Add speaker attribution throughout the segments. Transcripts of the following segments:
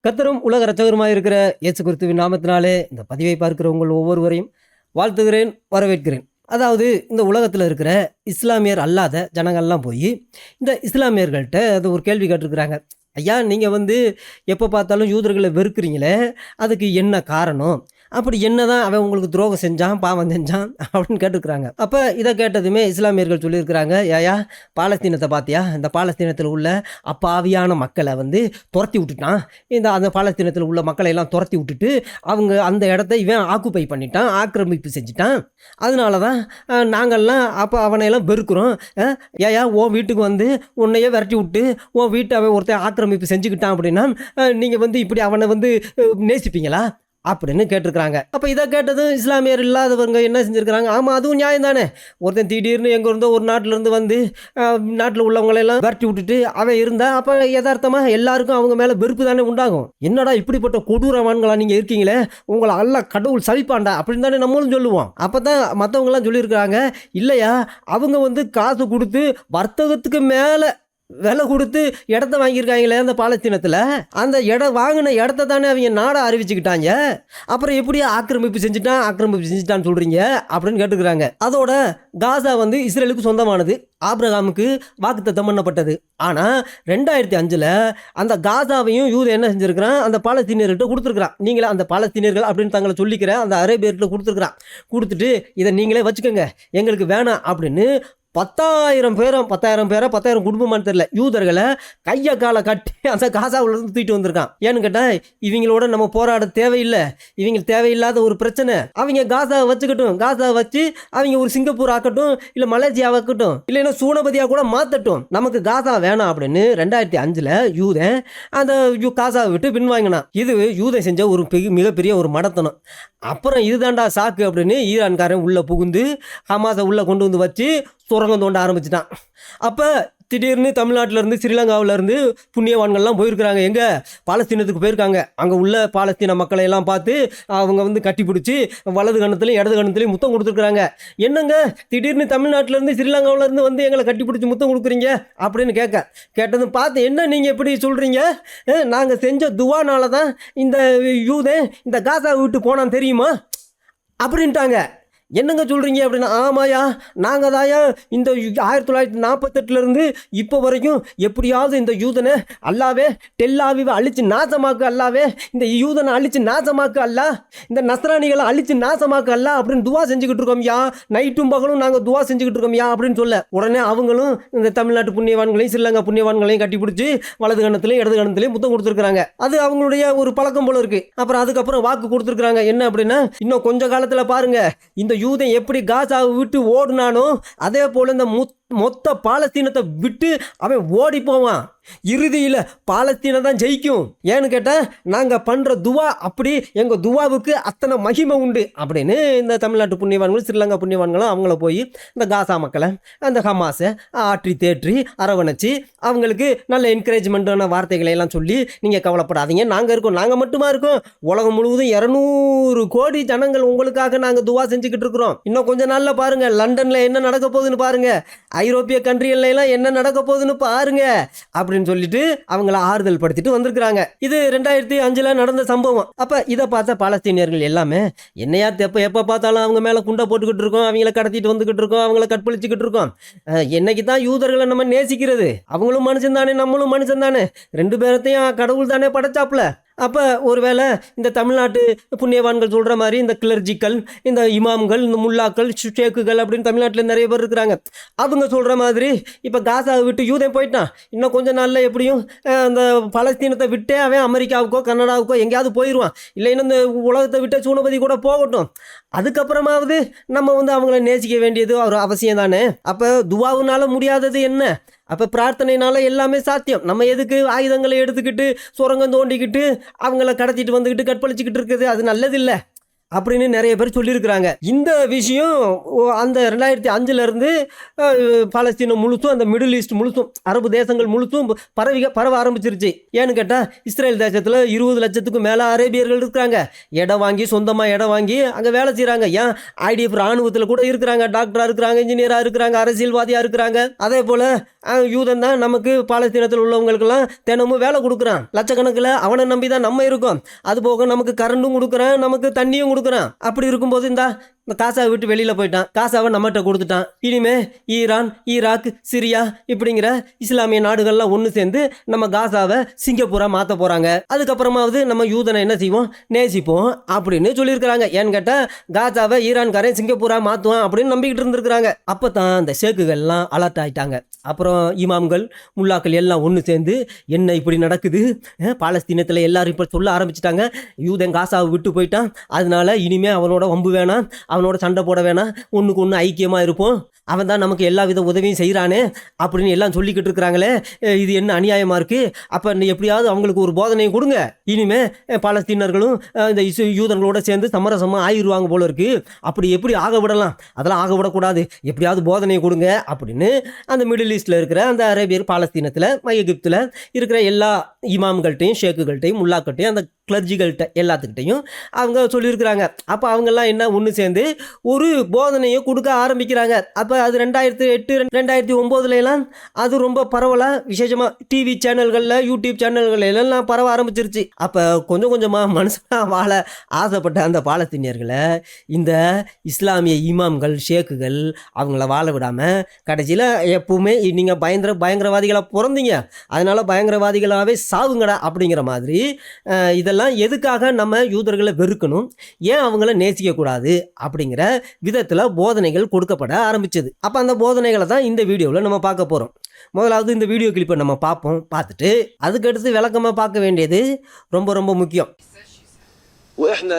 Speaker 1: கர்த்தரும் உலக இரட்சகருமாய் இருக்கிற இயேசு கிறிஸ்துவின் நாமத்தினாலே இந்த பதிவை பார்க்கிற உங்கள் ஒவ்வொருவரையும் வாழ்த்துகிறேன், வரவேற்கிறேன். அதாவது இந்த உலகத்தில் இருக்கிற இஸ்லாமியர் அல்லாத ஜனங்கள்லாம் போய் இந்த இஸ்லாமியர்கள்ட்ட அது ஒரு கேள்வி கேட்டிருக்கிறாங்க. ஐயா, நீங்கள் எப்போ பார்த்தாலும் யூதர்களை வெறுக்கிறீங்களே, அதுக்கு என்ன காரணம்? அப்படி என்னதான் அவன் உங்களுக்கு துரோகம் செஞ்சான், பாவம் செஞ்சான் அப்படின்னு கேட்டுருக்குறாங்க. அப்போ இதை கேட்டதுமே இஸ்லாமியர்கள் சொல்லியிருக்கிறாங்க, ஏயா பாலஸ்தீனத்தை பார்த்தியா, இந்த பாலஸ்தீனத்தில் உள்ள அப்பாவியான மக்களை துரத்தி விட்டுட்டான். அந்த பாலஸ்தீனத்தில் உள்ள மக்களை எல்லாம் துரத்தி விட்டுட்டு அவங்க அந்த இடத்த இவன் ஆக்குப்பை பண்ணிட்டான், ஆக்கிரமிப்பு செஞ்சுட்டான். அதனால தான் நாங்கள்லாம் அப்போ அவனையெல்லாம் வெறுக்கிறோம். ஏயா உன் வீட்டுக்கு உன்னையே விரட்டி விட்டு உன் வீட்டை அவன் ஒருத்தன் ஆக்கிரமிப்பு செஞ்சுக்கிட்டான் அப்படின்னா நீங்கள் இப்படி அவனை நேசிப்பீங்களா அப்படின்னு கேட்டிருக்கிறாங்க. அப்போ இதை கேட்டதும் இஸ்லாமியர் இல்லாதவங்க என்ன செஞ்சுருக்கிறாங்க, ஆமாம் அதுவும் நியாயம் தானே, ஒருத்தன் திடீர்னு எங்கே இருந்தோ ஒரு நாட்டிலேருந்து நாட்டில் உள்ளவங்களெல்லாம் விரட்டி விட்டுட்டு அவன் இருந்தால் அப்போ யதார்த்தமாக எல்லாருக்கும் அவங்க மேலே வெறுப்பு தானே உண்டாகும். என்னடா இப்படிப்பட்ட கொடூரவான்களா நீங்கள் இருக்கீங்களே, உங்களை அல்ல கடவுள் சலிப்பாண்டா அப்படின்னு தானே நம்மளும் சொல்லுவோம். அப்போ தான் மற்றவங்களாம் சொல்லியிருக்கிறாங்க, இல்லையா அவங்க காசு கொடுத்து வர்த்தகத்துக்கு மேலே விலை கொடுத்து இடத்த வாங்கியிருக்காங்களே அந்த பாலஸ்தீனத்தில், அந்த இடம் வாங்கின இடத்த தானே அவங்க நாடை அறிவிச்சுக்கிட்டாங்க. அப்புறம் எப்படி ஆக்கிரமிப்பு செஞ்சுட்டான்னு சொல்கிறீங்க அப்படின்னு கேட்டுக்கிறாங்க. அதோட காசா இஸ்ரேலுக்கு சொந்தமானது, ஆபிரகாமுக்கு வாக்குத்தத்தம் பண்ணப்பட்டது. ஆனால் 2005 அந்த காசாவையும் யூத என்ன செஞ்சுருக்கிறான், அந்த பாலஸ்தீனியர்கிட்ட கொடுத்துருக்குறான். நீங்களே அந்த பாலஸ்தீனியர்கள் அப்படின்னு தங்களை சொல்லிக்கிற அந்த அரேபியர்கிட்ட கொடுத்துட்டு இதை நீங்களே வச்சுக்கோங்க, எங்களுக்கு வேணாம் அப்படின்னு 10,000 குடும்பமானு தெரியல யூதர்களை கையை காலை கட்டி அந்த காசாவிலேருந்து தூக்கிட்டு வந்திருக்கான். ஏன்னு கேட்டால் இவங்களோட நம்ம போராட தேவையில்லை, இவங்க தேவையில்லாத ஒரு பிரச்சனை, அவங்க காசாவை வச்சுக்கட்டும், காசாவை வச்சு அவங்க ஒரு சிங்கப்பூர் ஆக்கட்டும், இல்லை மலேசியா ஆக்கட்டும், இல்லைன்னா சூனபதியாக கூட மாற்றட்டும், நமக்கு காசா வேணாம் அப்படின்னு 2005 யூதன் அந்த காசாவை விட்டு பின்வாங்கினான். இது யூதன் செஞ்ச ஒரு மிகப்பெரிய ஒரு மடத்தனம். அப்புறம் இதுதான்டா சாக்கு அப்படின்னு ஈரான்காரன் உள்ளே புகுந்து ஹமாஸை உள்ளே கொண்டு வச்சு சுரங்கம் தோண்ட ஆரம்பிச்சிட்டான். அப்போ திடீர்னு தமிழ்நாட்டிலேருந்து ஸ்ரீலங்காவிலேருந்து புண்ணியவான்கள்லாம் போயிருக்கிறாங்க, எங்கே பாலஸ்தீனத்துக்கு போயிருக்காங்க. அங்கே உள்ள பாலஸ்தீன மக்களை எல்லாம் பார்த்து அவங்க கட்டி பிடிச்சி வலது கணத்துலையும் இடது கணத்துலையும் முத்தம் கொடுத்துருக்குறாங்க. என்னங்க திடீர்னு தமிழ்நாட்டிலேருந்து ஸ்ரீலங்காவிலேருந்து எங்களை கட்டி பிடிச்சி முத்தம் கொடுக்குறீங்க அப்படின்னு கேட்டதும் பார்த்து, என்ன நீங்கள் எப்படி சொல்கிறீங்க, நாங்கள் செஞ்ச துவானால தான் இந்த யூதன் இந்த காசா விட்டு போனான்னு தெரியுமா அப்படின்ட்டாங்க. என்னங்க சொல்கிறீங்க அப்படின்னா, ஆமாயா நாங்கள் தாயா இந்த 1948 இப்போ வரைக்கும் எப்படியாவது இந்த யூதனை அல்லாவே டெல்லாவிவை அழித்து நாசமாக்கு, அல்லாவே இந்த யூதனை அழித்து நாசமாக்கு அல்லா, இந்த நஸ்ரானிகளை அழித்து நாசமாக்கு அல்லா அப்படின்னு துவா செஞ்சுக்கிட்டு இருக்கோம்யா, நைட்டும் பகலும் நாங்கள் துவா செஞ்சுக்கிட்டு இருக்கோம்யா அப்படின்னு சொல்ல உடனே அவங்களும் இந்த தமிழ்நாட்டு புண்ணியவான்களையும் ஸ்ரீலங்கா புண்ணியவான்களையும் கட்டி பிடிச்சி வலது கணத்துலையும் இடது கணத்துலையும் முத்தம் கொடுத்துருக்காங்க. அது அவங்களுடைய ஒரு பழக்கம் போல இருக்குது. அப்புறம் அதுக்கப்புறம் வாக்கு கொடுத்துருக்குறாங்க, என்ன அப்படின்னா, இன்னும் கொஞ்ச காலத்தில் பாருங்க இந்த யூதன் எப்படி காசாவை விட்டு ஓடுனானோ அதே போல இந்த மொத்த பாலஸ்தீனத்தை விட்டு அவன் ஓடி போவான். இறுதியில் பாலஸ்தீனம் தான் ஜெயிக்கும். ஏன்னு கேட்டால் நாங்கள் பண்ணுற துவா அப்படி, எங்கள் துவாவுக்கு அத்தனை மகிமை உண்டு அப்படின்னு இந்த தமிழ்நாட்டு புண்ணியவான்கள் ஸ்ரீலங்கா புண்ணியவான்களும் அவங்கள போய் இந்த காசா மக்களை அந்த ஹமாஸை ஆற்றி தேற்றி அரவணைச்சி அவங்களுக்கு நல்ல என்கரேஜ்மெண்ட்டான வார்த்தைகளை எல்லாம் சொல்லி, நீங்கள் கவலைப்படாதீங்க, நாங்கள் இருக்கோம், நாங்கள் மட்டுமா இருக்கோம், உலகம் முழுவதும் 200 கோடி ஜனங்கள் உங்களுக்காக நாங்கள் துவா செஞ்சுக்கிட்டு இருக்கிறோம். இன்னும் கொஞ்சம் நாளில் பாருங்கள் லண்டனில் என்ன நடக்க போகுதுன்னு பாருங்கள், ஐரோப்பிய கண்ட்ரியெல்லாம் என்ன நடக்க போகுதுன்னு பாருங்க அப்படின்னு சொல்லிட்டு அவங்கள ஆறுதல் படுத்திட்டு வந்திருக்கிறாங்க. இது 2005 நடந்த சம்பவம். அப்ப இதை பார்த்த பாலஸ்தீனியர்கள் எல்லாமே, என்னையா எப்ப பார்த்தாலும் அவங்க மேல குண்டை போட்டுக்கிட்டு இருக்கோம், அவங்கள கடத்திட்டு வந்துகிட்டு இருக்கோம், அவங்கள கற்பழிச்சுக்கிட்டு இருக்கோம், என்னைக்கு தான் யூதர்களை நம்ம நேசிக்கிறது, அவங்களும் மனுஷன் தானே நம்மளும் மனுஷன் தானே, 2 பேரத்தையும் கடவுள் தானே படைச்சாப்புல. அப்போ ஒருவேளை இந்த தமிழ்நாட்டு புண்ணியவான்கள் சொல்கிற மாதிரி இந்த கிளர்ஜிக்கள், இந்த இமாம்கள், இந்த முல்லாக்கள், ஷேக்குகள் அப்படின்னு தமிழ்நாட்டில் நிறைய பேர் இருக்கிறாங்க, அவங்க சொல்கிற மாதிரி இப்போ காசாவை விட்டு யூதன் போயிட்டான், இன்னும் கொஞ்சம் நாளில் எப்படியும் அந்த பலஸ்தீனத்தை விட்டே அவன் அமெரிக்காவுக்கோ கனடாவுக்கோ எங்கேயாவது போயிடுவான், இல்லைன்னா இந்த உலகத்தை விட்ட சூனபதி கூட போகட்டும், அதுக்கப்புறமாவது நம்ம அவங்கள நேசிக்க வேண்டியது ஒரு அவசியம் தானே. அப்போ துவாவுனால முடியாதது என்ன, அப்போ பிரார்த்தனைனால எல்லாமே சாத்தியம். நம்ம எதுக்கு ஆயுதங்களை எடுத்துக்கிட்டு சுரங்கம் தோண்டிக்கிட்டு அவங்கள கடத்திட்டு வந்துக்கிட்டு கற்பழிச்சிக்கிட்டு இருக்குது, அது நல்லதில்லை அப்படின்னு நிறைய பேர் சொல்லியிருக்கிறாங்க. இந்த விஷயம் அந்த 2005 பாலஸ்தீனம் முழுசும், அந்த மிடில் ஈஸ்ட் முழுசும், அரபு தேசங்கள் முழுசும் பரவ ஆரம்பிச்சிருச்சு. ஏன்னு கேட்டால் இஸ்ரேல் தேசத்தில் 20 லட்சத்துக்கும் மேலே அரேபியர்கள் இருக்கிறாங்க, இடம் வாங்கி சொந்தமாக இடம் வாங்கி அங்கே வேலை செய்கிறாங்க. ஏன் IDF இராணுவத்தில் கூட இருக்கிறாங்க, டாக்டராக இருக்கிறாங்க, இன்ஜினியராக இருக்கிறாங்க, அரசியல்வாதியாக இருக்கிறாங்க. அதே போல் யூதன் தான் நமக்கு பாலஸ்தீனத்தில் உள்ளவங்களுக்கெல்லாம் தினமும் வேலை கொடுக்குறான், லட்சக்கணக்கில் அவனை நம்பி தான் நம்ம இருக்கோம். அது போக நமக்கு கரண்டும் கொடுக்குறான், நமக்கு தண்ணியும் கொடுக்குறான். அப்படி இருக்கும்போது இந்த காசாவை விட்டு வெளியில் போயிட்டான், காசாவை நம்மகிட்ட கொடுத்துட்டான். இனிமே ஈரான், ஈராக், சிரியா இப்படிங்கிற இஸ்லாமிய நாடுகள்லாம் ஒன்று சேர்ந்து நம்ம காசாவை சிங்கப்பூரா மாற்ற போகிறாங்க. அதுக்கப்புறமாவது நம்ம யூதனை என்ன செய்வோம், நேசிப்போம் அப்படின்னு சொல்லியிருக்கிறாங்க. ஏன்னு கேட்டால் காசாவை ஈரான்காரன் சிங்கப்பூரா மாற்றுவான் அப்படின்னு நம்பிக்கிட்டு இருந்திருக்கிறாங்க. அப்போ தான் அந்த ஷேக்குகள்லாம் அலர்ட் ஆகிட்டாங்க. அப்புறம் இமாம்கள், முல்லாக்கள் எல்லாம் ஒன்று சேர்ந்து என்ன இப்படி நடக்குது, பாலஸ்தீனத்தில் எல்லாரும் இப்போ சொல்ல ஆரம்பிச்சிட்டாங்க, யூதன் காசாவை விட்டு போயிட்டான், அதனால இனிமேல் அவனோட வம்பு வேணாம், அவனோட சண்டை போட வேணாம், ஒன்றுக்கு ஒன்று ஐக்கியமாக இருப்போம், அவன் தான் நமக்கு எல்லா வித உதவியும் செய்கிறானே அப்படின்னு எல்லாம் சொல்லிக்கிட்டு இருக்கிறாங்களே, இது என்ன அநியாயமாக இருக்குது, அப்போ எப்படியாவது அவங்களுக்கு ஒரு போதனையும் கொடுங்க, இனிமே பாலஸ்தீனர்களும் இந்த யூதர்களோட சேர்ந்து சமரசமாக ஆயிடுவாங்க போல இருக்குது, அப்படி எப்படி ஆக விடலாம், அதெல்லாம் ஆக விடக்கூடாது, எப்படியாவது போதனையை கொடுங்க அப்படின்னு அந்த மிடில் ஈஸ்டில் இருக்கிற அந்த அரேபியர், பாலஸ்தீனத்தில், எகிப்தில் இருக்கிற எல்லா இமாம்கள்ட்டையும், ஷேக்குகள்ட்டையும், முல்லாக்கள்ட்டையும், அந்த கிளர்ஜிகள்கிட்ட எல்லாத்துக்கிட்டையும் அவங்க சொல்லியிருக்கிறாங்க. அப்போ அவங்கெல்லாம் என்ன ஒன்று சேர்ந்து ஒரு போதனையை கொடுக்க ஆரம்பிக்கிறாங்க. அப்போ அது 2008, 2009 அது ரொம்ப பரவலாக விசேஷமாக டிவி சேனல்களில், யூடியூப் சேனல்கள் எல்லாம் பரவ ஆரம்பிச்சிருச்சு. அப்போ கொஞ்சம் கொஞ்சமாக மனுஷனாக வாழ ஆசைப்பட்ட அந்த பாலஸ்தீனியர்களை இந்த இஸ்லாமிய இமாம்கள், ஷேக்குகள் அவங்கள வாழ விடாமல் கடைசியில் எப்பவுமே நீங்கள் பயங்கரவாதிகளாக பிறந்தீங்க, அதனால் பயங்கரவாதிகளாகவே சாவுங்கடா அப்படிங்கிற மாதிரி இதெல்லாம் எதுக்காக நம்ம யூதர்களை வெறுக்கணும், ஏன் அவங்கள நேசிக்கக்கூடாது அப்படிங்கிற விதத்தில் போதனைகள் கொடுக்கப்பட ஆரம்பிச்சது. அப்போ அந்த போதனைகளை தான் இந்த வீடியோவில் நம்ம பார்க்க போகிறோம். முதலாவது இந்த வீடியோ கிளிப்பை நம்ம பார்ப்போம். பார்த்துட்டு அதுக்கடுத்து விளக்கமாக பார்க்க வேண்டியது ரொம்ப ரொம்ப முக்கியம்.
Speaker 2: وإحنا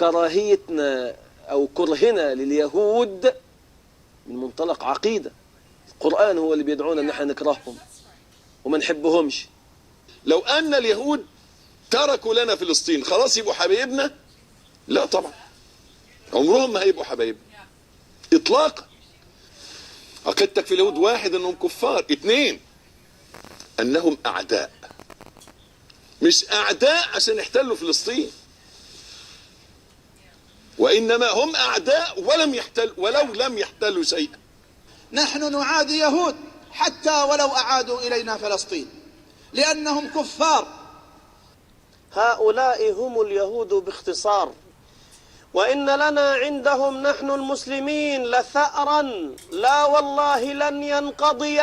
Speaker 2: كراهيتنا أو كرهنا لليهود من منطلق عقيدة. القرآن هو اللي بيدعونا إن احنا نكرههم وما نحبهمش. لو أن اليهود تركوا لنا فلسطين خلاص يبقوا حبايبنا؟ لا طبعا، عمرهم ما هيبقوا حبايبنا إطلاقا. عقيدتك في اليهود: واحد انهم كفار، اثنين انهم اعداء، مش اعداء عشان يحتلوا فلسطين، وانما هم اعداء ولو لم يحتلوا شيئا.
Speaker 3: نحن نعادي يهود حتى ولو اعادوا الينا فلسطين لانهم كفار.
Speaker 2: هؤلاء هم اليهود باختصار، وإن لنا عندهم نحن المسلمين لثأرا لا والله لن ينقضي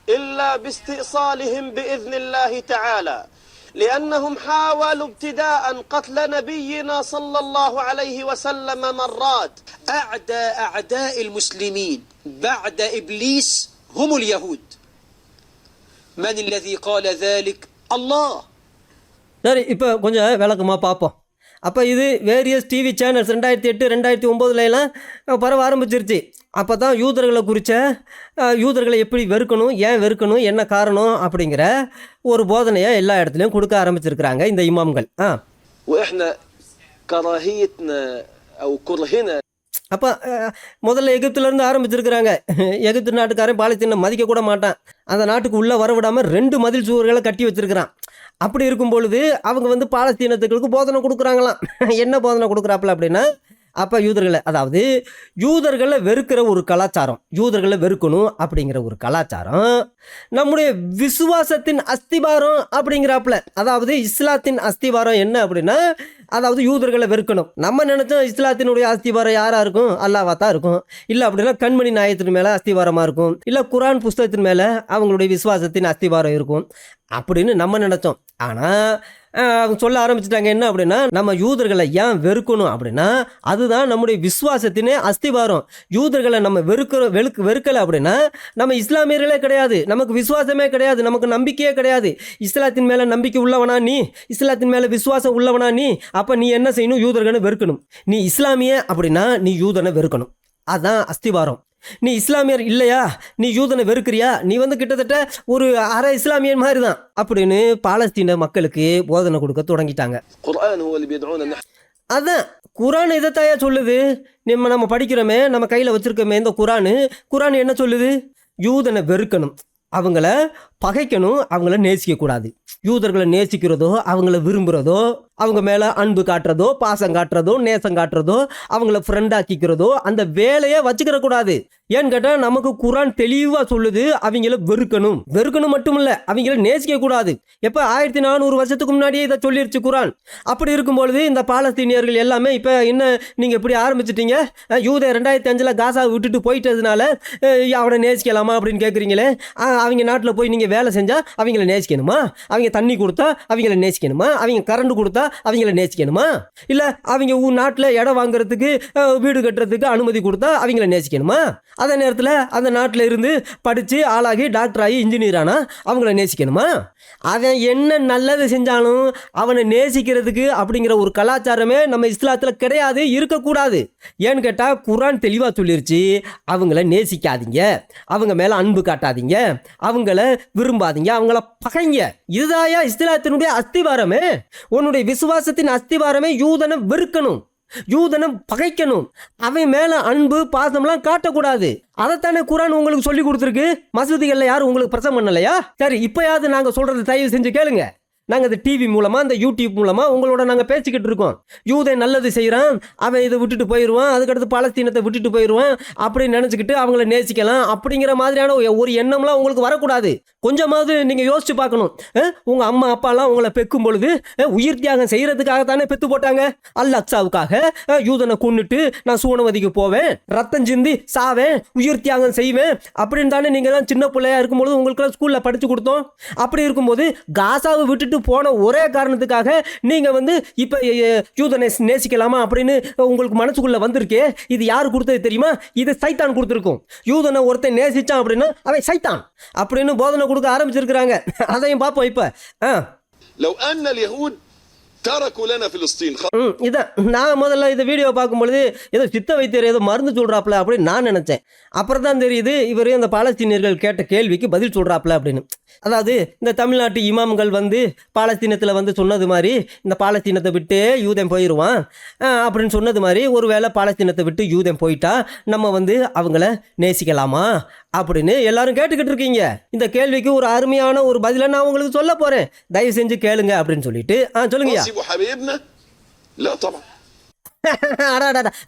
Speaker 2: إلا باستئصالهم بإذن الله تعالى، لأنهم حاولوا ابتداء قتل نبينا صلى الله عليه وسلم مرات.
Speaker 3: أعداء المسلمين بعد إبليس هم اليهود. من الذي قال ذلك؟ الله.
Speaker 1: சரி, இப்போ கொஞ்சம் விளக்கமாக பார்ப்போம். அப்போ இது வேரியஸ் டிவி சேனல்ஸ் 2008, 2009 பரவ ஆரம்பிச்சிருச்சு. அப்போ தான் யூதர்களை குறித்த, யூதர்களை எப்படி வெறுக்கணும், ஏன் வெறுக்கணும், என்ன காரணம் அப்படிங்கிற ஒரு போதனையை எல்லா இடத்துலையும் கொடுக்க ஆரம்பிச்சிருக்கிறாங்க இந்த இமாம்கள். அப்போ முதல்ல எகிப்துலேருந்து ஆரம்பிச்சிருக்கிறாங்க. எகிப்து நாட்டுக்காரன் பாலஸ்தீனை மதிக்க கூட மாட்டான், அந்த நாட்டுக்கு உள்ளே வர விடாமல் 2 மதில் சுவர்களை கட்டி வச்சிருக்கிறான். அப்படி இருக்கும் பொழுது அவங்க பாலஸ்தீனத்துக்களுக்கு போதனை கொடுக்குறாங்களாம். என்ன போதனை கொடுக்குறாப்புல அப்படின்னா, அப்போ அதாவது யூதர்களை வெறுக்கிற ஒரு கலாச்சாரம், யூதர்களை வெறுக்கணும் அப்படிங்கிற ஒரு கலாச்சாரம் நம்முடைய விசுவாசத்தின் அஸ்திபாரம் அப்படிங்கிறாப்புல. அதாவது இஸ்லாத்தின் அஸ்திபாரம் என்ன அப்படின்னா, அதாவது யூதர்களை வெறுக்கணும். நம்ம நினச்சோம் இஸ்லாத்தினுடைய அஸ்திபாரம் யாராக இருக்கும், அல்லாவா தான் இருக்கும். இல்லை அப்படின்னா கண்மணி நாயத்தின் மேலே அஸ்திபாரமாக இருக்கும், இல்லை குரான் புஸ்தகத்தின் மேலே அவங்களுடைய விசுவாசத்தின் அஸ்திபாரம் இருக்கும் அப்படின்னு நம்ம நினச்சோம். ஆனால் அவங்க சொல்ல ஆரம்பிச்சிட்டாங்க என்ன அப்படின்னா, நம்ம யூதர்களை ஏன் வெறுக்கணும் அப்படின்னா, அதுதான் நம்முடைய விசுவாசத்தினே அஸ்திபாரம். யூதர்களை நம்ம வெறுக்கலை அப்படின்னா நம்ம இஸ்லாமியர்களே கிடையாது, நமக்கு விசுவாசமே கிடையாது, நமக்கு நம்பிக்கையே கிடையாது. இஸ்லாத்தின் மேலே நம்பிக்கை உள்ளவனா நீ, இஸ்லாத்தின் மேலே விசுவாசம் உள்ளவனா நீ, அப்போ நீ என்ன செய்யணும், யூதர்களை வெறுக்கணும். நீ இஸ்லாமிய அப்படின்னா நீ யூதனை வெறுக்கணும், அதுதான் அஸ்திபாரம். நீ இஸ்லாமியர் இல்லையா, நீ யூதனை வெறுக்கிறியா, நீ கிட்டத்தட்ட ஒரு அரை இஸ்லாமியன் மாதிரி தான் அப்படின்னு பாலஸ்தீன மக்களுக்கு போதனை கொடுக்க தொடங்கிட்டாங்க. அதான் குரான் இதைத்தாயா சொல்லுது. நம்ம படிக்கிறோமே, நம்ம கையில் வச்சிருக்கோமே இந்த குரான் என்ன சொல்லுது, யூதனை வெறுக்கணும், அவங்கள பகைக்கணும், அவங்கள நேசிக்க கூடாது. யூதர்களை நேசிக்கிறதோ, அவங்கள விரும்புறதோ, அவங்க மேல அன்பு காட்டுறதோ, பாசம் காட்டுறதோ, நேசம் காட்டுறதோ, அவங்கள ஃப்ரெண்டாக்கிக்கிறதோ அந்த வேலையை வச்சுக்கிற கூடாது. ஏன்னு கேட்டா நமக்கு குர்ஆன் தெளிவா சொல்லுது, அவங்கள வெறுக்கணும். வெறுக்கணும் மட்டும் இல்ல, அவங்கள நேசிக்க கூடாது. எப்ப 1400 வருஷத்துக்கு முன்னாடியே இதை சொல்லிருச்சு குர்ஆன். அப்படி இருக்கும்பொழுது இந்த பாலஸ்தீனியர்கள் எல்லாமே இப்ப என்ன நீங்க இப்படி ஆரம்பிச்சிட்டீங்க, யூத 2005 காசாவை விட்டுட்டு போயிட்டதுனால அவனை நேசிக்கலாமா அப்படின்னு கேட்குறீங்களே. அவங்க நாட்டில் போய் நீங்கள் வேலை செஞ்சால் அவங்கள நேசிக்கணுமா? அவங்க தண்ணி கொடுத்தா அவங்கள நேசிக்கணுமா? அவங்க கரண்ட் கொடுத்தா அவங்கள நேசிக்கணுமா? இல்லை அவங்க நாட்டில் இடம் வாங்குறதுக்கு வீடு கட்டுறதுக்கு அனுமதி கொடுத்தா அவங்கள நேசிக்கணுமா? அதே நேரத்தில் அந்த நாட்டில் இருந்து படித்து ஆளாகி டாக்டர் ஆகி இன்ஜினியர் ஆனால் அவங்கள நேசிக்கணுமா? அவன் என்ன நல்லது செஞ்சாலும் அவனை நேசிக்கிறதுக்கு அப்படிங்கிற ஒரு கலாச்சாரமே நம்ம இஸ்லாத்தில் கிடையாது, இருக்கக்கூடாது. ஏன்னு கேட்டால் குர்ஆன் தெளிவாக சொல்லிருச்சு, அவங்கள நேசிக்காதீங்க, அவங்க மேலே அன்பு காட்டாதீங்க, அவங்கள விரும்பாதீங்க, அவங்கள பகைங்க. இதுதாயா இஸ்லாத்தினுடைய அஸ்திவாரமே. உன்னுடைய விசுவாசத்தின் அஸ்திவாரமே யூதனை வெறுக்கணும், யூதனை பகைக்கணும், அவன் மேல அன்பு பாசம்லாம் காட்டக்கூடாது. அதைத்தானே குர்ஆன் உங்களுக்கு சொல்லி கொடுத்துருக்கு. மசூதிகளில் யாரும் உங்களுக்கு பிரசங்கம் பண்ணலையா? சரி, இப்பயாவது நாங்க சொல்றது தயவு செஞ்சு கேளுங்க. நாங்கள் இந்த டிவி மூலமாக இந்த யூடியூப் மூலமாக உங்களோட நாங்கள் பேசிக்கிட்டு இருக்கோம். யூதன் நல்லது செய்கிறான், அவன் இதை விட்டுட்டு போயிடுவான், அதுக்கடுத்து பாலஸ்தீனத்தை விட்டுட்டு போயிடுவான் அப்படின்னு நினச்சிக்கிட்டு அவங்கள நேசிக்கலாம் அப்படிங்கிற மாதிரியான ஒரு எண்ணம்லாம் உங்களுக்கு வரக்கூடாது. கொஞ்சமாவது நீங்கள் யோசிச்சு பார்க்கணும். உங்கள் அம்மா அப்பாலாம் உங்களை பெக்கும் பொழுது உயிர் தியாகம் செய்கிறதுக்காகத்தானே பெத்து போட்டாங்க. அல் அக்ஸாவுக்காக யூதனை கொன்னுட்டு நான் சூனவதிக்கு போவேன், ரத்தம் சிந்தி சாவேன், உயிர் தியாகம் செய்வேன் அப்படின்னு தானே நீங்கள் தான் சின்ன பிள்ளையா இருக்கும்பொழுது உங்களுக்குலாம் ஸ்கூலில் படித்து கொடுத்தோம். அப்படி இருக்கும்போது காசாவை விட்டுட்டு போன ஒரே காரணத்துக்காக நீங்க இப்ப யூதனை நேசிக்கலாமா அப்படின்னு உங்களுக்கு மனசுக்குள்ள வந்திருக்கே, இது யாரு கொடுத்தது தெரியுமா? இது சைத்தான் கொடுத்திருக்கும். யூதனை ஒருத்தன் நேசிச்சான் அப்படின்னா அவன் சைத்தான் அப்படின்னு போதனை கொடுக்க ஆரம்பிச்சிருக்கிறாங்க. அதையும் பார்ப்போம் இப்ப.
Speaker 2: لو أن اليهود تركوا لنا فلسطين.
Speaker 1: இதான் நான் முதல்ல இந்த வீடியோ பார்க்கும்பொழுது ஏதோ சித்த வைத்தியர் ஏதோ மருந்து சொல்றாப்ல அப்படின்னு நான் நினைச்சேன். அப்புறம் தான் தெரியுது இவர் இந்த பாலஸ்தீனியர்கள் கேட்ட கேள்விக்கு பதில் சொல்றாப்ல அப்படின்னு. அதாவது இந்த தமிழ்நாட்டு இமாம்கள் பாலஸ்தீனத்தில் சொன்னது மாதிரி இந்த பாலஸ்தீனத்தை விட்டு யூதன் போயிடுவான் அப்படின்னு சொன்னது மாதிரி, ஒருவேளை பாலஸ்தீனத்தை விட்டு யூதன் போயிட்டா நம்ம அவங்கள நேசிக்கலாமா அப்படின்னு எல்லாரும் கேட்டுக்கிட்டு இருக்கீங்க. இந்த கேள்விக்கு ஒரு அருமையான ஒரு பதிலை நான் உங்களுக்கு சொல்ல போறேன், தயவு செஞ்சு கேளுங்க அப்படின்னு சொல்லிட்டு சொல்லுங்க.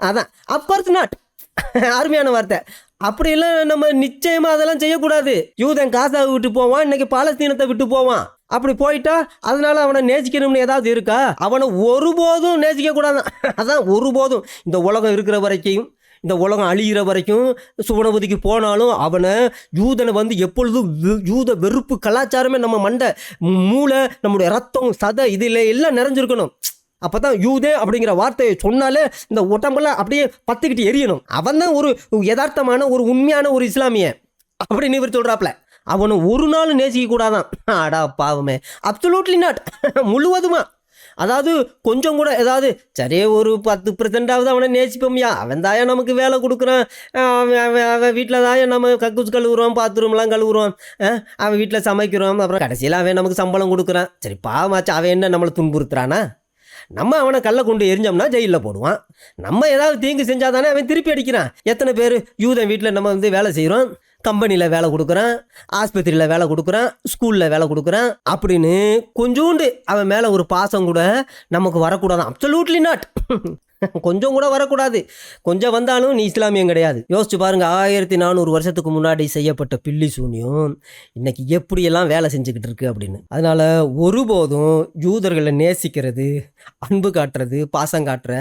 Speaker 1: அதான் அப்கோர்ஸ் நாட், அருமையான வார்த்தை. அப்படிலாம் நம்ம நிச்சயமா அதெல்லாம் செய்யக்கூடாது. யூதன் காசாவை விட்டு போவான், இன்னைக்கு பாலஸ்தீனத்தை விட்டு போவான். அப்படி போயிட்டா அதனால அவனை நேசிக்கணும்னு ஏதாவது இருக்கா? அவனை ஒருபோதும் நேசிக்க கூடாது. அதான் ஒருபோதும் இந்த உலகம் இருக்கிற வரைக்கும், இந்த உலகம் அழிகிற வரைக்கும், சுவனபதிக்கு போனாலும் அவனை யூதனை எப்பொழுதும் யூத வெறுப்பு கலாச்சாரமே நம்ம மண்டை மூளை நம்முடைய ரத்தம் சதை இதில் எல்லாம் நிறைஞ்சிருக்கணும். அப்போ தான் யூதே அப்படிங்கிற வார்த்தையை சொன்னாலே இந்த உடம்பெல்லாம் அப்படியே பத்துக்கிட்டு எரியணும். அவன் தான் ஒரு யதார்த்தமான ஒரு உண்மையான ஒரு இஸ்லாமிய அப்படின்னு இவர் சொல்கிறாப்ல. அவனை ஒரு நாள் நேசிக்க கூடாதான். அடா பாவமே, அப்சல்யூட்லி நாட், முழுவதுமா. அதாவது கொஞ்சம் கூட ஏதாவது சரி ஒரு 10% அவனை நேசிப்போம்யா, அவன் தாயா நமக்கு வேலை கொடுக்குறான், அவன் வீட்டில் தாயா நம்ம கக்கூஸ் கழுவுறோம், பாத்ரூம்லாம் கழுவுறோம், அவன் வீட்டில் சமைக்கிறோம், அப்புறம் கடைசியில் அவன் நமக்கு சம்பளம் கொடுக்குறான். சரி பாவமாச்சு, அவன் என்ன நம்மளை துன்புறுத்துறானா? நம்ம அவனை கல்லை கொண்டு எரிஞ்சோம்னா ஜெயிலில் போடுவான். நம்ம ஏதாவது தீங்கு செஞ்சால் தானே அவன் திருப்பி அடிக்கிறான். எத்தனை பேர் யூதன் வீட்டில் நம்ம வேலை செய்கிறோம், கம்பெனியில் வேலை கொடுக்குறான், ஆஸ்பத்திரியில் வேலை கொடுக்குறான், ஸ்கூலில் வேலை கொடுக்குறான் அப்படின்னு கொஞ்சோண்டு அவன் மேலே ஒரு பாசம் கூட நமக்கு வரக்கூடாதான். அப்சல்யூட்லி நாட், கொஞ்சம் கூட வரக்கூடாது. கொஞ்சம் வந்தாலும் நீ இஸ்லாமியம் கிடையாது. யோசிச்சு பாருங்க, 1400 வருஷத்துக்கு முன்னாடி செய்யப்பட்ட பில்லி சூனியம் இன்னைக்கு எப்படியெல்லாம் வேலை செஞ்சுக்கிட்டு இருக்கு அப்படின்னு. அதனால ஒருபோதும் யூதர்களை நேசிக்கிறது, அன்பு காட்டுறது, பாசம் காட்டுற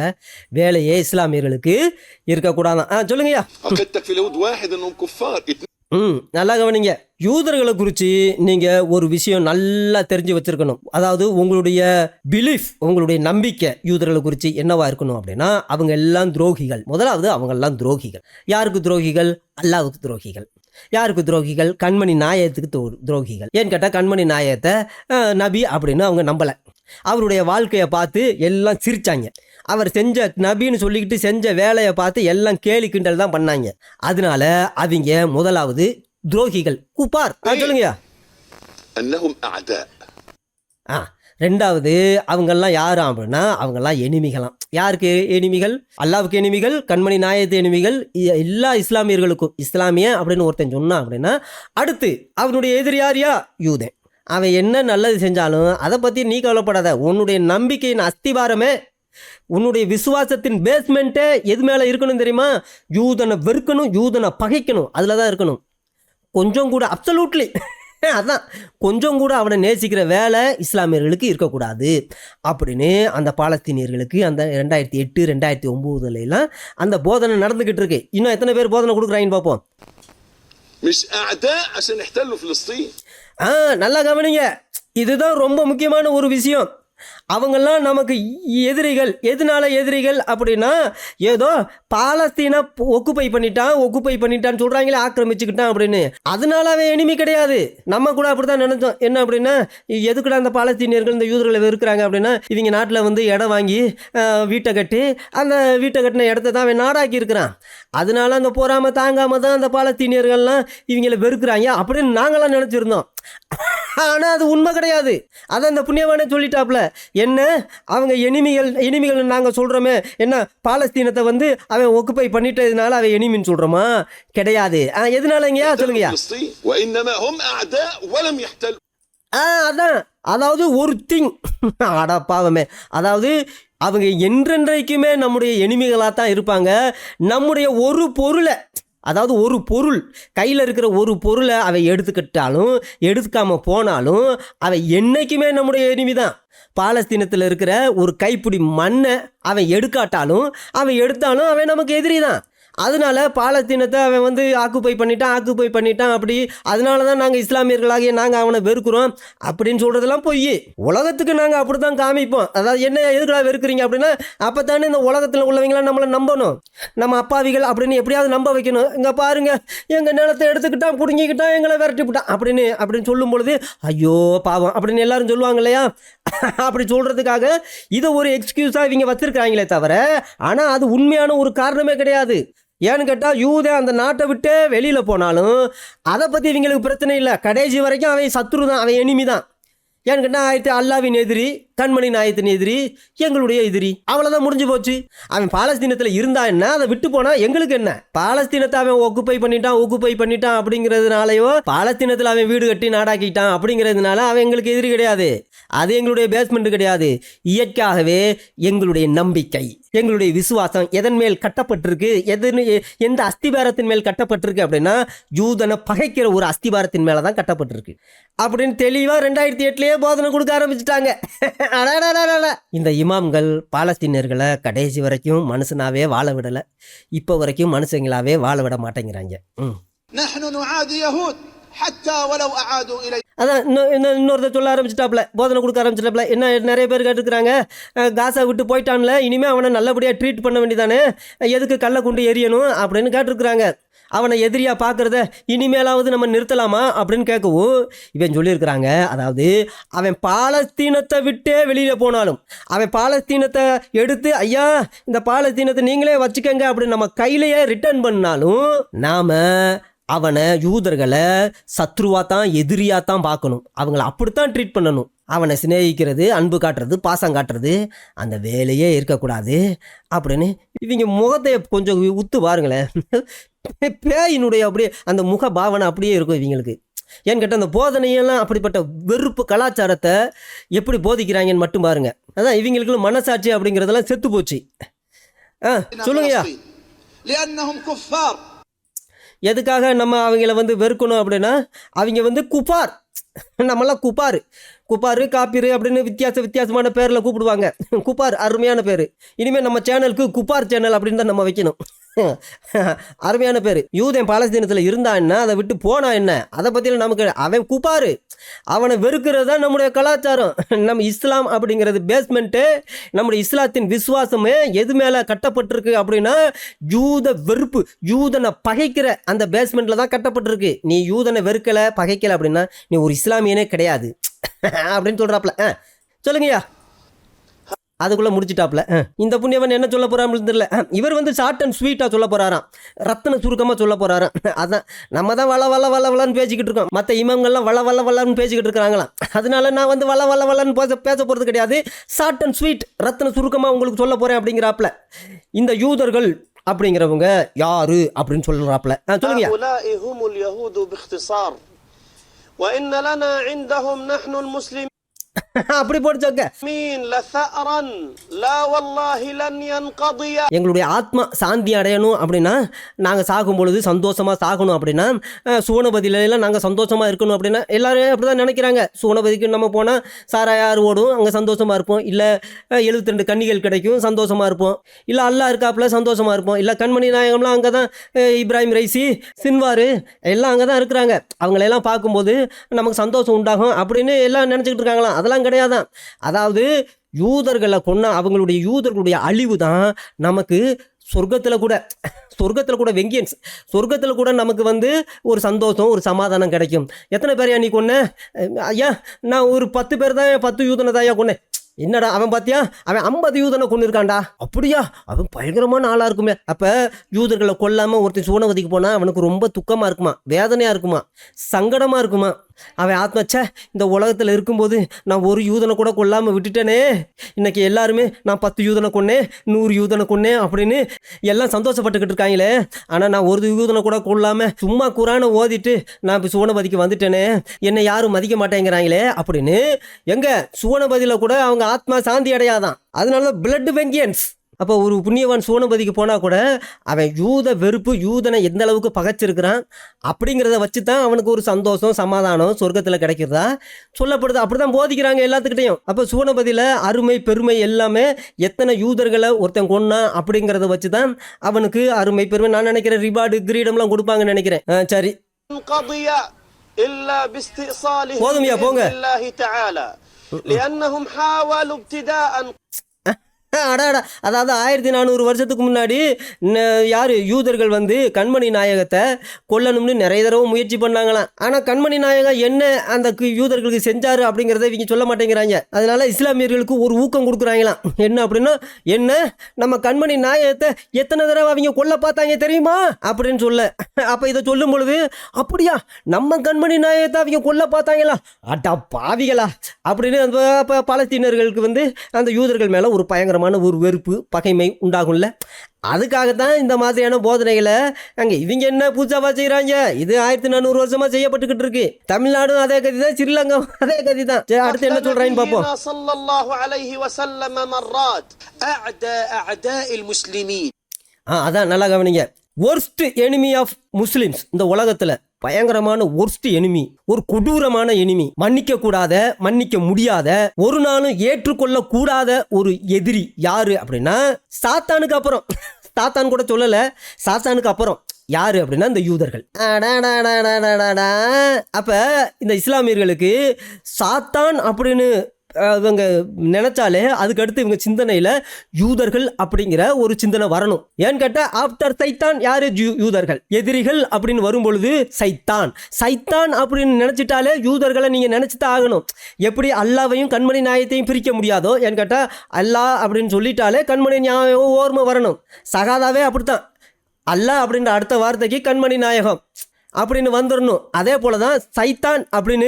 Speaker 1: வேலையே இஸ்லாமியர்களுக்கு இருக்கக்கூடாதான். சொல்லுங்கய்யா. நல்லா கவனிங்க. யூதர்களை குறித்து நீங்கள் ஒரு விஷயம் நல்லா தெரிஞ்சு வச்சிருக்கணும். அதாவது உங்களுடைய பிலீஃப், உங்களுடைய நம்பிக்கை யூதர்களை குறித்து என்னவா இருக்கணும் அப்படின்னா, அவங்க எல்லாம் துரோகிகள். முதலாவது அவங்க எல்லாம் துரோகிகள். யாருக்கு துரோகிகள்? அல்லாஹ்வுக்கு துரோகிகள். யாருக்கு துரோகிகள்? கண்மணி நாயகத்துக்கு துரோகிகள். ஏன்னு கேட்டால் கண்மணி நாயகத்தை நபி அப்படின்னு அவங்க நம்பலை. அவருடைய வாழ்க்கையை பார்த்து எல்லாம் சிரிச்சாங்க. அவர் செஞ்ச நபின்னு சொல்லிக்கிட்டு செஞ்ச வேலையை பார்த்து எல்லாம் கேலி கிண்டல் தான் பண்ணாங்க. அதனால அவங்க முதலாவது துரோகிகள், குப்பார். சொல்லுங்கய்யா. ரெண்டாவது அவங்கெல்லாம் யாரும் அப்படின்னா அவங்கெல்லாம் எனிமிகளாம். யாருக்கு எனிமிகள்? அல்லாவுக்கு எனிமிகள், கண்மணி நாயகத்து எனிமிகள், எல்லா இஸ்லாமியர்களுக்கும். இஸ்லாமிய அப்படின்னு ஒருத்தன் சொன்னான் அப்படின்னா அடுத்து அவனுடைய எதிரி யாரியா? யூதன். அவன் என்ன நல்லது செஞ்சாலும் அதை பற்றி நீ கவலைப்படாத. உன்னுடைய நம்பிக்கையின் அஸ்திவாரமே, உன்னுடைய விசுவாசத்தின் பேஸ்மெண்ட்டே எது மேலே இருக்கணும் தெரியுமா? யூதனை வெறுக்கணும், யூதனை பகைக்கணும், அதில் தான் இருக்கணும். கொஞ்சம் கூட அப்சல்யூட்லி அதான் கொஞ்சம் கூட அவனை நேசிக்கிற வேலை இஸ்லாமியர்களுக்கு இருக்கக்கூடாது அப்படின்னு அந்த பாலஸ்தீனியர்களுக்கு அந்த 2008 2009 அந்த போதனை நடந்துக்கிட்டு இருக்கு. இன்னும் எத்தனை பேர் போதனை கொடுக்குறாங்கன்னு பார்ப்போம்.
Speaker 2: مش أعداء عشان يحتلوا فلسطين.
Speaker 1: நல்லா கவனிங்க, இதுதான் ரொம்ப முக்கியமான ஒரு விஷயம். அவங்கெல்லாம் நமக்கு எதிரிகள். எதனால எதிரிகள் அப்படின்னா ஏதோ பாலஸ்தீனை ஒக்குப்பை பண்ணிட்டான்னு சொல்கிறாங்களே, ஆக்கிரமிச்சுக்கிட்டான் அப்படின்னு. அதனால அவன் எனிமி கிடையாது. நம்ம கூட அப்படி தான் நினைச்சோம். என்ன அப்படின்னா எதுக்குடா அந்த பாலஸ்தீனியர்கள் இந்த யூதர்களை வெறுக்கிறாங்க அப்படின்னா இவங்க நாட்டில் வந்து இடம் வாங்கி வீட்டை கட்டி அந்த வீட்டை கட்டின இடத்த தான் அவன் நாடாக்கி இருக்கிறான். அதனால அந்த போராம தாங்காம தான் அந்த பாலஸ்தீனியர்கள்லாம் இவங்களை வெறுக்கிறாங்க அப்படின்னு நாங்களாம் நினச்சிருந்தோம். ஆனால் அது உண்மை கிடையாது. அதை அந்த புண்ணியவானே சொல்லிட்டாப்புல. என்ன அவங்க எனிமிகள் நாங்கள் சொல்கிறோமே, என்ன பாலஸ்தீனத்தை வந்து அவன் ஒக்குப்பை பண்ணிட்டதுனால அவன் எனிமின்னு சொல்கிறோமா? கிடையாது. எதனாலங்கயா சொல்லுங்கய்யா? அதான், அதாவது ஒரு திங் ஆடா பாவமே, அதாவது அவங்க என்றென்றைக்குமே நம்முடைய எனிமிகளாக தான் இருப்பாங்க. நம்முடைய ஒரு பொருளை, அதாவது ஒரு பொருள் கையில் இருக்கிற ஒரு பொருளை அவை எடுத்துக்கிட்டாலும் எடுத்துக்காமல் போனாலும் அவை என்றைக்குமே நம்முடைய எனிமி தான். பாலஸ்தீனத்தில் இருக்கிற ஒரு கைப்பிடி மண்ணை அவன் எடுக்காட்டாலும் அவன் எடுத்தாலும் அவன் நமக்கு எதிரி தான். அதனால பாலஸ்தீனத்தை அவன் வந்து ஆக்குப்பை பண்ணிட்டான் அப்படி. அதனால தான் நாங்கள் இஸ்லாமியர்களாகிய நாங்கள் அவனை வெறுக்கிறோம் அப்படின்னு சொல்கிறதெல்லாம் பொய். உலகத்துக்கு நாங்கள் அப்படி தான் காமிப்போம். அதாவது என்ன எதுக்குடா வெறுக்கிறீங்க அப்படின்னா அப்போ தானே இந்த உலகத்தில் உள்ளவங்களாம் நம்மளை நம்பணும். நம்ம அப்பாவிகள் அப்படின்னு எப்படியாவது நம்ப வைக்கணும். இங்கே பாருங்க, எங்கள் நிலத்தை எடுத்துக்கிட்டான், பிடுங்கிக்கிட்டான், எங்களை விரட்டிவிட்டான் அப்படின்னு சொல்லும் பொழுது ஐயோ பாவம் அப்படின்னு எல்லாரும் சொல்லுவாங்க இல்லையா? அப்படி சொல்கிறதுக்காக இதை ஒரு எக்ஸ்கியூஸாக இவங்க வச்சுருக்காங்களே தவிர ஆனால் அது உண்மையான ஒரு காரணமே கிடையாது. ஏன்னு கேட்டால் யூதன் அந்த நாட்டை விட்டு வெளியில் போனாலும் அதை பற்றி இவங்களுக்கு பிரச்சனை இல்லை. கடைசி வரைக்கும் அவன் சத்ரு தான், அவன் எனிமி தான். ஏன்னு கேட்டால் அல்லாவின் எதிரி, கண்மணி நாயத்தின் எதிரி, எங்களுடைய எதிரி. அவ்வளோதான், முடிஞ்சு போச்சு. அவன் பாலஸ்தீனத்தில் இருந்தா என்ன, அதை விட்டு போனால் எங்களுக்கு என்ன? பாலஸ்தீனத்தை அவன் ஒக்குப்பை பண்ணிட்டான் அப்படிங்கிறதுனாலையோ பாலஸ்தீனத்தில் அவன் வீடு கட்டி நாடாக்கிட்டான் அப்படிங்கிறதுனால அவன் எங்களுக்கு எதிரி கிடையாது. அது எங்களுடைய பேஸ்மெண்ட் கிடையாது. இயற்கையாகவே எங்களுடைய நம்பிக்கை, எங்களுடைய விசுவாசம் எதன் மேல் கட்டப்பட்டிருக்கு, எந்த அஸ்திபாரத்தின் மேல் கட்டப்பட்டிருக்கு அப்படின்னா யூதனை பகைக்கிற ஒரு அஸ்திபாரத்தின் மேலே தான் கட்டப்பட்டிருக்கு அப்படின்னு தெளிவாக 2008 போதனை கொடுக்க ஆரம்பிச்சுட்டாங்க. இந்த இமாம்கள் பாலஸ்தீனியர்களை கடைசி வரைக்கும் மனுஷனாவே வாழ விடலை. இப்போ வரைக்கும் மனுஷங்களாவே வாழ விட மாட்டேங்கிறாங்க. அதான் இன்னொருத்த சொல்ல ஆரம்பிச்சிட்டாப்ல, போதனை கொடுக்க ஆரம்பிச்சிட்டாப்ல. என்ன நிறைய பேர் கேட்டுக்கிறாங்க, காசா விட்டு போயிட்டான்ல, இனிமேல் அவனை நல்லபடியாக ட்ரீட் பண்ண வேண்டியதானே, எதுக்கு கல்லை கொண்டு எரியணும் அப்படின்னு கேட்டுருக்குறாங்க. அவனை எதிரியாக பார்க்குறத இனிமேலாவது நம்ம நிறுத்தலாமா அப்படின்னு கேட்கவும் இவன் சொல்லியிருக்கிறாங்க. அதாவது அவன் பாலஸ்தீனத்தை விட்டே வெளியில் போனாலும், அவன் பாலஸ்தீனத்தை எடுத்து ஐயா இந்த பாலஸ்தீனத்தை நீங்களே வச்சுக்கங்க அப்படின்னு நம்ம கையிலேயே ரிட்டர்ன் பண்ணாலும் நாம் அவனை யூதர்களை சத்ருவாக தான் எதிரியாக தான் பார்க்கணும். அவங்கள அப்படித்தான் ட்ரீட் பண்ணணும். அவனை சிநேகிக்கிறது, அன்பு காட்டுறது, பாசம் காட்டுறது அந்த வேலையே இருக்கக்கூடாது அப்படின்னு இவங்க முகத்தை கொஞ்சம் உத்து பாருங்களேன். பேயினுடைய அப்படியே அந்த முக பாவனை அப்படியே இருக்கும் இவங்களுக்கு. ஏன்னு கேட்டால் அந்த போதனையெல்லாம் அப்படிப்பட்ட வெறுப்பு கலாச்சாரத்தை எப்படி போதிக்கிறாங்கன்னு மட்டும் பாருங்க. அதான் இவங்களுக்கு மனசாட்சி அப்படிங்கிறதெல்லாம் செத்து போச்சு. சொல்லுங்கய்யா. எதுக்காக நம்ம அவங்கள வந்து வெறுக்கணும் அப்படின்னா அவங்க வந்து குப்பார், நம்மளாம் குப்பாரு காப்பீரு அப்படின்னு வித்தியாசமான பேரில் கூப்பிடுவாங்க. குப்பார் அருமையான பேர். இனிமேல் நம்ம சேனலுக்கு குப்பார் சேனல் அப்படின்னு தான் நம்ம வைக்கணும். அருமையான பேர். யூதன் பாலஸ்தீனத்தில் இருந்தா என்ன, அதை விட்டு போனா என்ன, அதை பற்றியில் நமக்கு அவன் குப்பாரு. அவனை வெறுக்கிறது தான் நம்முடைய கலாச்சாரம். நம்ம இஸ்லாம் அப்படிங்கிறது பேஸ்மெண்ட்டு. நம்முடைய இஸ்லாத்தின் விசுவாசமே எது மேலே கட்டப்பட்டிருக்கு அப்படின்னா யூத வெறுப்பு, யூதனை பகைக்கிற அந்த பேஸ்மெண்ட்டில் தான் கட்டப்பட்டிருக்கு. நீ யூதனை வெறுக்கலை பகைக்கலை அப்படின்னா நீ ஒரு இஸ்லாமியனே கிடையாது அப்படின்னு சொல்கிறாப்புல. சொல்லுங்கய்யா. அதுக்குள்ளே முடிச்சிட்டாப்ல. இந்த புண்ணியவன் என்ன சொல்ல போகிறான்னு தெரியல. இவர் வந்து ஷார்ட் அண்ட் ஸ்வீட்டாக சொல்ல போகிறாராம், ரத்தன சுருக்கமாக சொல்ல போகிறாராம். அதான் நம்ம தான் வள வள வள வளன்னு பேசிக்கிட்டு இருக்கோம், மற்ற இமாம்கள்லாம் வள வள வளன்னு பேசிக்கிட்டு இருக்கிறாங்களாம். அதனால நான் வந்து வள வள வளன்னு பேச போகிறது கிடையாது, ஷார்ட் அண்ட் ஸ்வீட் ரத்தன சுருக்கமாக உங்களுக்கு சொல்ல போகிறேன் அப்படிங்கிறாப்புல. இந்த யூதர்கள் அப்படிங்கிறவங்க யாரு அப்படின்னு சொல்றாப்புல. சொல்லுங்க.
Speaker 2: هؤلاء هم اليهود باختصار وإن لنا عندهم نحن المسلمين
Speaker 1: அப்படி போடுச்சோக்க
Speaker 2: لثأرا لا والله لن ينقضي.
Speaker 1: எங்களுடைய ஆத்மா சாந்தி அடையணும் அப்படின்னா, நாங்கள் சாகும் பொழுது சந்தோஷமாக சாகணும் அப்படின்னா, சுவனபதியிலாம் நாங்கள் சந்தோஷமாக இருக்கணும் அப்படின்னா, எல்லாரும் அப்படி தான் நினைக்கிறாங்க. சுவனபதிக்கு நம்ம போனால் சாராயார் ஓடும், அங்கே சந்தோஷமாக இருப்போம். இல்லை 72 கன்னிகள் கிடைக்கும், சந்தோஷமாக இருப்போம். இல்லை அல்லா இருக்காப்புல சந்தோஷமாக இருப்போம். இல்லை கண்மணி நாயகம்லாம் அங்கே தான், இப்ராஹிம் ரைசி, சின்வாரு எல்லாம் அங்கே தான் இருக்கிறாங்க. அவங்களெல்லாம் பார்க்கும்போது நமக்கு சந்தோஷம் உண்டாகும் அப்படின்னு எல்லாம் நினச்சிக்கிட்டு இருக்காங்களாம். அதெல்லாம் கிடையாதான். அதாவது யூதர்களை கொன்னா அவங்களுடைய யூதர்களுடைய அழிவு தான் நமக்கு சொர்க்கத்தில் கூட வெங்கியன்ஸ், சொர்க்கத்தில் கூட நமக்கு வந்து ஒரு சந்தோஷம், ஒரு சமாதானம் கிடைக்கும். எத்தனை பேரையா நீ கொன்ன? ஐயா நான் ஒரு 10 பேர் தான், 10 யூதனை தான் ஐயா கொன்னேன். என்னடா அவன் பார்த்தியா, அவன் 50 யூதனை கொண்டு இருக்கான்டா. அப்படியா, அவன் பயங்கரமான ஆளாக இருக்குமே. அப்போ யூதர்களை கொல்லாமல் ஒருத்தன் சூனவதிக்கு போனால் அவனுக்கு ரொம்ப துக்கமாக இருக்குமா, வேதனையாக இருக்குமா, சங்கடமாக இருக்குமா. அவன் ஆத்மச்ச இந்த உலகத்தில் இருக்கும்போது நான் ஒரு யூதனை கூட கொல்லாமல் விட்டுட்டேனே, இன்னைக்கு எல்லாருமே நான் 10 யூதனை கொன்னேன், 100 யூதனை கொன்னேன் அப்படின்னு எல்லாம் சந்தோஷப்பட்டுக்கிட்டு இருக்காங்களே. ஆனால் நான் ஒரு யூதனை கூட கொல்லாமல் சும்மா குரானை ஓதிட்டு நான் இப்போ சுவனபதிக்கு வந்துட்டேனே, என்னை யாரும் மதிக்க மாட்டேங்கிறாங்களே அப்படின்னு எங்க சுவனபதியில் கூட அவங்க ஆத்மா சாந்தி அடையாதான். அதனால தான் பிளட் வெங்கியன்ஸ். அப்போ ஒரு புண்ணியவான் சூனபதிக்கு போனால் கூட அவன் யூத வெறுப்பு, யூதனை எந்த அளவுக்கு பகைச்சிருக்கிறான் அப்படிங்கிறத வச்சு தான் அவனுக்கு ஒரு சந்தோஷம், சமாதானம் சொர்க்கத்தில் கிடைக்கிறதா சொல்லப்படுது. அப்படி தான் போதிக்கிறாங்க எல்லாத்துக்கிட்டையும். அப்போ சூனபதியில் அருமை பெருமை எல்லாமே எத்தனை யூதர்களை ஒருத்தன் கொன்னா அப்படிங்கிறத வச்சு தான் அவனுக்கு அருமை பெருமை, நான் நினைக்கிறேன் ரிவார்டு கிரீடம்லாம் கொடுப்பாங்கன்னு நினைக்கிறேன். சரி போதுமையா போங்க.
Speaker 2: لأنهم حاولوا ابتداء
Speaker 1: அடாடா, அதாவது 1400 வருஷத்துக்கு முன்னாடி யார் யூதர்கள் வந்து கண்மணி நாயகத்தை கொல்லணும்னு நிறைய தடவை முயற்சி பண்ணாங்களாம். ஆனால் கண்மணி நாயகம் என்ன அந்த யூதர்களுக்கு செஞ்சாரு அப்படிங்கிறத இவங்க சொல்ல மாட்டேங்கிறாங்க. அதனால இஸ்லாமியர்களுக்கு ஒரு ஊக்கம் கொடுக்குறாங்களாம். என்ன அப்படின்னா, என்ன நம்ம கண்மணி நாயகத்தை எத்தனை தடவை அவங்க கொல்ல பார்த்தாங்க தெரியுமா அப்படின்னு சொல்ல. அப்போ இதை சொல்லும் பொழுது, அப்படியா நம்ம கண்மணி நாயகத்தை அவங்க கொல்ல பார்த்தாங்களா, அட்டா பாவிகளா அப்படின்னு அந்த பாலஸ்தீனர்களுக்கு வந்து அந்த யூதர்கள் மேலே ஒரு பயங்கரமான ஒரு வெறுப்பு, பகைமை உண்டாகும்ல. அதுக்காகத்தான் இந்த மாதிரியான போதனைகளை அங்கே இவங்க என்ன பூஜாவா செய்கிறாங்க. இது 1400 வருஷமாக செய்யப்பட்டுக்கிட்டு இருக்கு. தமிழ்நாடும் அதே கதி தான், ஸ்ரீலங்காவும் அதே கதி தான். அடுத்து என்ன சொல்கிறான்னு பார்ப்போம். அதான் நல்லா கவனிங்க. worst enemy of Muslims இந்த உலகத்தில் பயங்கரமான worst enemy, ஒரு கொடூரமான எனிமி, மன்னிக்க கூடாத, மன்னிக்க முடியாத, ஒரு நாளும் ஏற்றுக்கொள்ள கூடாத ஒரு எதிரி யாரு அப்படின்னா சாத்தானுக்கு அப்புறம், சாத்தான் கூட சொல்லல, சாத்தானுக்கு அப்புறம் யாரு அப்படின்னா இந்த யூதர்கள். அப்ப இந்த இஸ்லாமியர்களுக்கு சாத்தான் அப்படின்னு இவங்க நினைச்சாலே அதுக்கடுத்து இவங்க சிந்தனையில் யூதர்கள் அப்படிங்கிற ஒரு சிந்தனை வரணும். ஏன்னு கேட்டால் ஆஃப்டர் சைத்தான் யாரு யூதர்கள், எதிரிகள் அப்படின்னு வரும் பொழுது சைத்தான் அப்படின்னு நினச்சிட்டாலே யூதர்களை நீங்கள் நினச்சி தான் ஆகணும். எப்படி அல்லாவையும் கண்மணி நாயத்தையும் பிரிக்க முடியாதோ, ஏன்னு கேட்டால் அல்லாஹ் அப்படின்னு சொல்லிட்டாலே கண்மணி நியாயம் ஓர்மை வரணும். சகாதாவே அப்படித்தான், அல்லாஹ் அப்படின்ற அடுத்த வார்த்தைக்கு கண்மணி நாயகம் அப்படின்னு வந்துடணும். அதே போல தான் சைத்தான் அப்படின்னு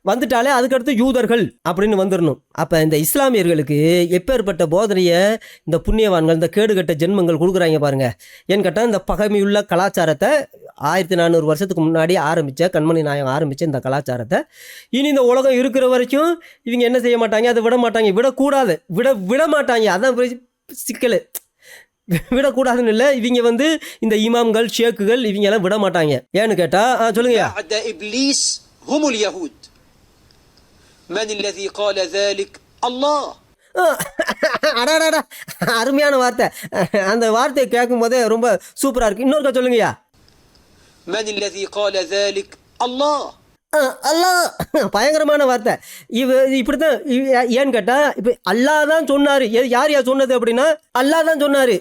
Speaker 1: வந்துட்டாலே அதுக்கடுத்து யூதர்கள் அப்படின்னு வந்துடணும். அப்போ இந்த இஸ்லாமியர்களுக்கு எப்பேற்பட்ட போதனையை இந்த புண்ணியவான்கள், இந்த கேடுகட்ட ஜென்மங்கள் கொடுக்குறாங்க பாருங்க. ஏன்னு கேட்டால் இந்த பகைமையுள்ள கலாச்சாரத்தை 1400 வருஷத்துக்கு முன்னாடி ஆரம்பித்த கண்மணி நாயகம் ஆரம்பித்த இந்த கலாச்சாரத்தை இனி இந்த உலகம் இருக்கிற வரைக்கும் இவங்க என்ன செய்ய மாட்டாங்க, அதை விட மாட்டாங்க, விடக்கூடாது, விட மாட்டாங்க. அதான் சிக்கல். விடக்கூடாதுன்னு இல்லை, இவங்க வந்து இந்த இமாம்கள், ஷேக்குகள் இவங்க எல்லாம் விட மாட்டாங்க. ஏன்னு கேட்டா சொல்லுங்க.
Speaker 2: இப்லீஸ் ஹுமுல் யஹூத் மன் الذي قال ذلك அல்லாஹ்.
Speaker 1: அடாடா, அருமையான வார்த்தை. அந்த வார்த்தையை கேட்கும் போதே ரொம்ப சூப்பரா இருக்கு. இன்னொருக்கா சொல்லுங்கயா.
Speaker 2: மன் الذي قال ذلك அல்லாஹ்.
Speaker 1: அல்லாஹ் பயங்கரமான வார்த்தை. இப்படித்தான். ஏன்னு கேட்டா இப்போ அல்லாஹ் தான் சொன்னாரு. யார் சொன்னது அப்படின்னா அல்லாஹ் தான் சொன்னாரு.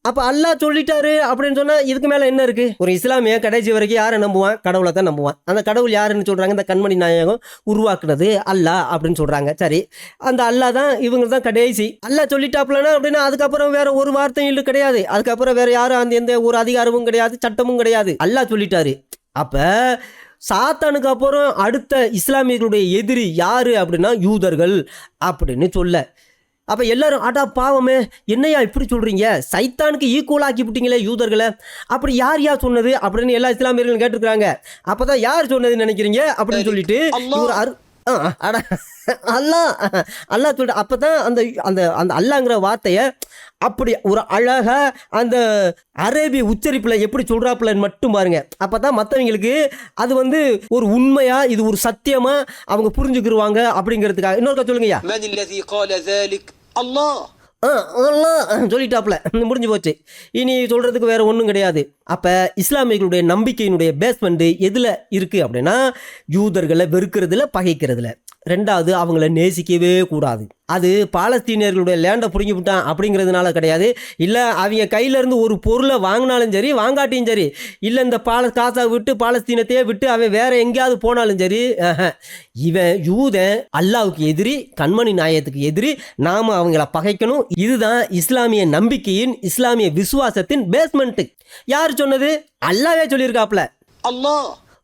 Speaker 1: அப்ப அல்லாஹ் சொல்லிட்டாரு அப்படின்னு சொன்னா இதுக்கு மேல என்ன இருக்கு? ஒரு இஸ்லாமிய கடைசி வரைக்கும் யாரை நம்புவான்? கடவுளை தான் நம்புவான். அந்த கடவுள் யாருன்னு சொல்றாங்க? இந்த கண்மணி நாயகம் உருவாக்குனது அல்லாஹ் அப்படின்னு சொல்றாங்க. சரி, அந்த அல்லாஹ் தான், இவங்க தான் கடைசி. அல்லாஹ் சொல்லிட்டாப்லனா அப்படின்னா அதுக்கப்புறம் வேற ஒரு வார்த்தையும் கிடையாது. அதுக்கப்புறம் வேற யாரும் அந்த எந்த ஒரு அதிகாரமும் கிடையாது, சட்டமும் கிடையாது. அல்லாஹ் சொல்லிட்டாரு. அப்ப சாத்தானுக்கு அப்புறம் அடுத்த இஸ்லாமியர்களுடைய எதிரி யாரு அப்படின்னா யூதர்கள் அப்படின்னு சொல்ல. அப்போ எல்லாரும் அடா பாவமே, என்னையா இப்படி சொல்கிறீங்க, சைத்தானுக்கு ஈக்குவல் ஆக்கி விட்டீங்களே யூதர்களை, அப்படி யார் சொன்னது அப்படின்னு எல்லா இஸ்லாமியர்களும் கேட்டுருக்குறாங்க. அப்போ தான் யார் சொன்னதுன்னு நினைக்கிறீங்க அப்படின்னு சொல்லிட்டு இவர் அல்லாஹ் சொல்லிட்டு அப்போ தான் அந்த அந்த அந்த அல்லாங்கிற வார்த்தையை அப்படி ஒரு அழகா அந்த அரேபிய உச்சரிப்பில் எப்படி சொல்கிறாப்புலன்னு மட்டும் பாருங்க. அப்போ தான் மற்றவங்களுக்கு அது ஒரு உண்மையா, இது ஒரு சத்தியமா அவங்க புரிஞ்சுக்கிடுவாங்க அப்படிங்கிறதுக்காக. இன்னொருக்கா சொல்லுங்கய்யா. சொல்லிட்டாப்ல, முடிஞ்சு போச்சு. இனி சொல்றதுக்கு வேற ஒன்றும் கிடையாது. அப்ப இஸ்லாமியர்களுடைய நம்பிக்கையினுடைய பேஸ்மெண்ட் எதுல இருக்கு அப்படின்னா யூதர்களை வெறுக்கிறதுல, பகைக்கிறதுல. ரெண்டாவது, அவங்கள நேசிக்கவே கூடாது. அது பாலஸ்தீனியர்களுடைய லேண்டை பிடுங்கி விட்டான் அப்படிங்கிறதுனால கிடையாது. இல்லை அவங்க கையிலேருந்து ஒரு பொருளை வாங்கினாலும் சரி, வாங்காட்டியும் சரி, இல்லை இந்த காசா விட்டு பாலஸ்தீனத்தையே விட்டு அவன் வேற எங்கேயாவது போனாலும் சரி, இவன் யூதன் அல்லாவுக்கு எதிரி, கண்மணி நாயத்துக்கு எதிரி, நாம அவங்கள பகைக்கணும். இதுதான் இஸ்லாமிய நம்பிக்கையின், இஸ்லாமிய விசுவாசத்தின் பேஸ்மெண்ட். யார் சொன்னது? அல்லாவே சொல்லியிருக்காப்ல.
Speaker 2: அல்லாஹ்